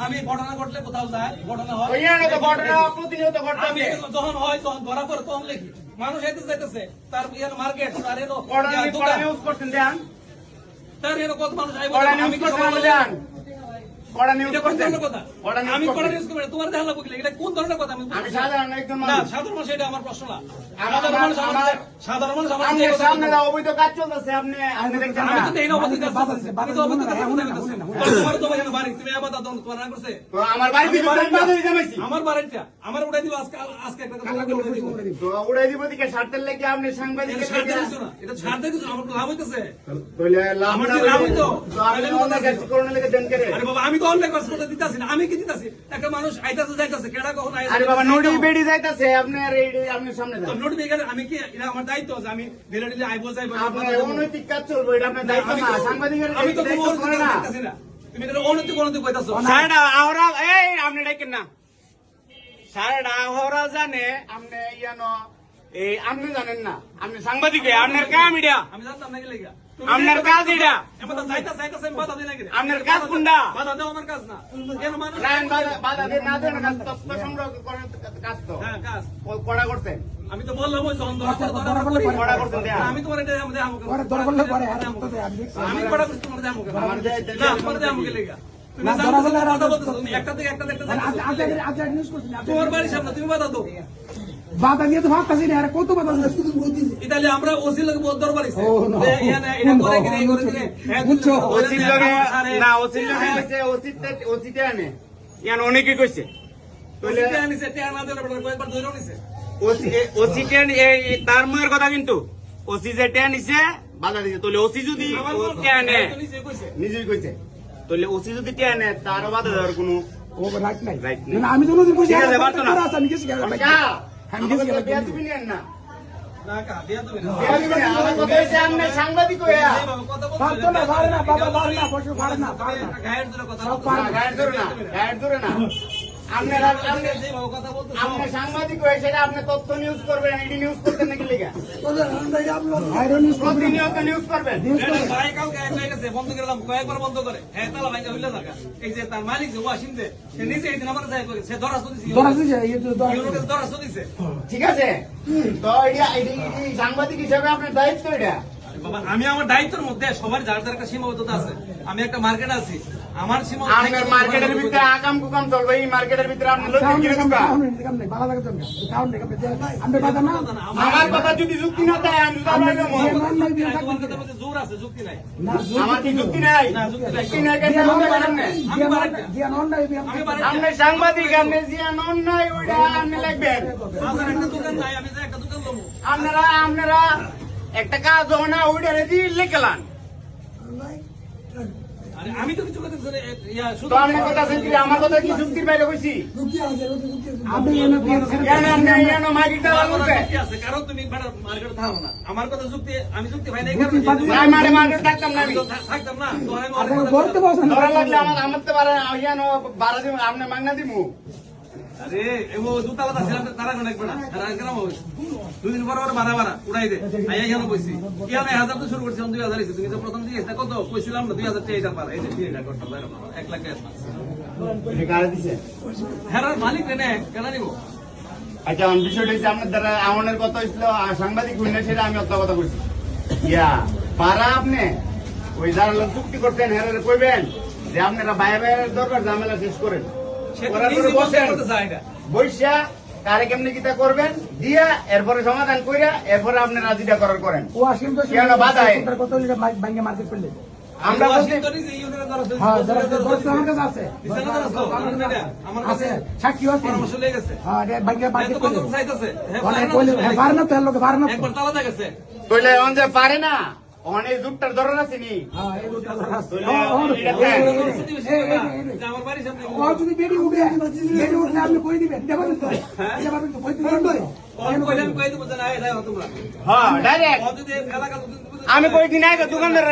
আমি ঘটনা ঘটলে কোথাও যায়, ঘটনা হয় প্রতিনিয়ত আমি যখন হয় তখন ধরা পড়ে তখন লিখি। মানুষ এতে যাইতেছে তার মার্কেট তার এলো নিউজ করছেন দেন তার এলো কত মানুষ আইব আমি কি সবাই দেন কড়া নিউজ এটা কোন করছেন ধরনের কথা? আমি কড়া নিউজ করব তোমার দেখা লাগবে এটা কোন ধরনের কথা? আমি সাধারণ একজন না মানুষ সাধারণ মানুষ, এটা আমার প্রশ্ন না। আমার সাধারণ মানুষ আমার আপনি সামনে দাও অবৈধ কাজ চলতেছে আপনি দেখছেন আমি না তো এই অবস্থা কাজ আমি তো অবস্থা কাজ তোমার তো ভাই বাড়ি তুমি আবার দাও তোমার না করছে তো আমার বাড়ি থেকে বাড়ি জামাইছি আমার বাড়িটা আমার উড়াই দিব আজকে আজকে একটা কথা উড়াই দিব তো উড়াই দিব দিকে স্বার্থের লেগে আপনি সাংবাদিক ছাড়তে দিছো না, এটা ছাড়তে দিছো আমার লাভ হইতেছে। কইলে লাভ আমার না যে লাভ হইতো আপনি অনেক কাজ করতে লেগে দেন করে আরে বাবা আমি তো অনেক কাজ করতে দিতাছি না, আমি কি দিতাছি? একটা মানুষ আইতাছে যাইতাছে কেডা কখন আইতাছে? আরে বাবা নোডি বেডি যাইতাছে আপনি আর এই আপনি সামনে তো যান নোট বেগারে আমি কি এটা আমার দায়িত্ব যে আমি দিলে দিলে আইবো যাইবো আপনার অনৈতিক কাজ চলবে এটা আপনার দায়িত্ব না সাংবাদিকের আমি তো দায়িত্ব কোনো করে না করতেছি না, তুমি এটা অনৈতিক অনৈতিক কইতাছো। সাড়া আহরা এই আপনি ডাকেন না সাড়া আহরা জানে আপনি ইয়ানো এই আপনি জানেন না আপনি সাংবাদিক আপনার কাম এটা আমি জানতাম না কি লাগা আপনার কাজ এটা এমন যাইতাছে যাইতাছে আমি বাধা দিই না কি আপনার কাজ কোনটা বাধা দাও আমার কাজ না কেন মানুষ রায়ন বাধা দিয়ে না দেন কাজ তথ্য সংগ্রহ করার কাজ তো হ্যাঁ কাজ কড়া করতেন আমি তো বললাম ওই যখন ধরা কড়া করতেন আমি তোমার এটা আমাদের আমকে আমি কড়া করছি তোমার আমকে আমার না তোমার আমকে লাগা তুমি কথা বলতেছো তুমি একটা থেকে একটা তোমার বাড়ির সামনে তুমি বাধা দাও বাধা দিয়ে তো ভাবতাছি না আর কত বাধা ইতালি আমরা ওসি লোক বহুত দরবার আছে ইয়ানে এটা করে কি এই করে কি বুঝছো ওসির লগে না ওসির লগে কইছে ওসিতে আনে ইয়ান অনেকে কইছে ওসি তে আনিছে তে আনা দিলে কয়েকবার ধরে নিছে ওসিতে তার মুয়ের কথা কিন্তু ওসি যে টে নিছে বাধা দিছে তাহলে ওসি যদি টে আনে নিজেই কইছে তাহলে ওসি যদি টে আনে তারও বাধা দেওয়ার কোনো রাইট নাই রাইট না আমি তো নদীর কইছি ঠিক আছে পারতো না আমি গেছি আমি গেছি বিয়া দিবি না না কা বিয়া তুমি না বিয়া দিবি না আমার কথা হইছে আপনি সাংবাদিক হইয়া পারতো না পারে না বাবা পারে না বসে পারে না গায়ের জন্য কথা গায়ের ধরে না আপনারা আপনি সাংবাদিক হয়ে সেটা আপনি তথ্য নিউজ করবেন এডি নিউজ করতেন নাকি লেগা প্রতিনিয়ত নিউজ করবেন ভাই কাল গায়ে হয়ে গেছে বন্ধ করে দাম কয়েকবার বন্ধ করে হ্যাঁ তালা ভাই হইলে থাকা এই যে তার মালিক যে ওয়াসিম দে সে নিজে এই দিন আমার যায় করে সে ধরা দিছে ধরা দিছে ঠিক আছে তো এডি সাংবাদিক হিসেবে আপনার দায়িত্ব এটা বাবা আমি আমার দায়িত্বের মধ্যে সবার যার যার একটা সীমাবদ্ধতা আছে। আমি একটা মার্কেট আছি আমার আপনার মার্কেটের ভিতরে আকাম কুকাম চলবে এই মার্কেটের ভিতরে আপনি লোক কিনে ঢুকা আমার কথা যদি যুক্তি না দেয় আমি তোমার কথার মধ্যে জোর আছে, যুক্তি নাই। আমার কি যুক্তি নাই যুক্তি নাই কেন বলতে পারেন না আপনি সাংবাদিক আপনি জিয়ান অন্যায় ওইটা আপনি লিখবেন আমার একটা দোকান নাই, আমি যে একটা দোকান দেবো আপনারা একটা কাজ হয় না ওইটা রেডি লিখলাম আরে আমি তো কিছু কথা শুধু তো আপনার কথা শুনছি আমার কথা কি যুক্তির বাইরে হইছি কারণ তুমি মার্কেট থাকো না আমার কথা যুক্তি আমি যুক্তি ভাই নাই মার্কেট থাকতাম না আমি থাকতাম না ধরা লাগলে আমার তো পারে বাড়া দিব আপনি মাগনা দিমু আরে এমন জুতা বাতা ছিলাম তারা কোন একবার তারা কেন দুদিন পর বাড়া উড়াই দে আইয়া কেন কইছি কি আমি 1000 তো শুরু করছি 2000 হইছে তুমি তো প্রথম দিকে কত কইছিলাম না 2000 টাকা পার এই যে 3000 করতে পারো 1 লাখ টাকা এটা কারে দিছে হ্যাঁ মালিক রে কেন নিব আচ্ছা বিষয়টা হচ্ছে আপনার দ্বারা আমাদের কথা হইছিল সাংবাদিক হইনা সেটা আমি অত কথা কইছি ইয়া পারা আপনি ওই যারা লোক চুক্তি করতেন হ্যাঁ কইবেন যে আপনারা বাইরের দরকার ঝামেলা শেষ করেন বৈশা কারে কেমনি কিতা করবেন দিয়া এরপরে সমাধান কইরা এরপরে আপনি রাজিটা করার করেন বাধা মার্কেট করলে আমরা সাক্ষী আছে পারে না অনেক যুগটার ধরন আছে নি যদি বেড়ি উঠে আপনি কই দিবেন আমি কয়েকদিন আগে দোকানদার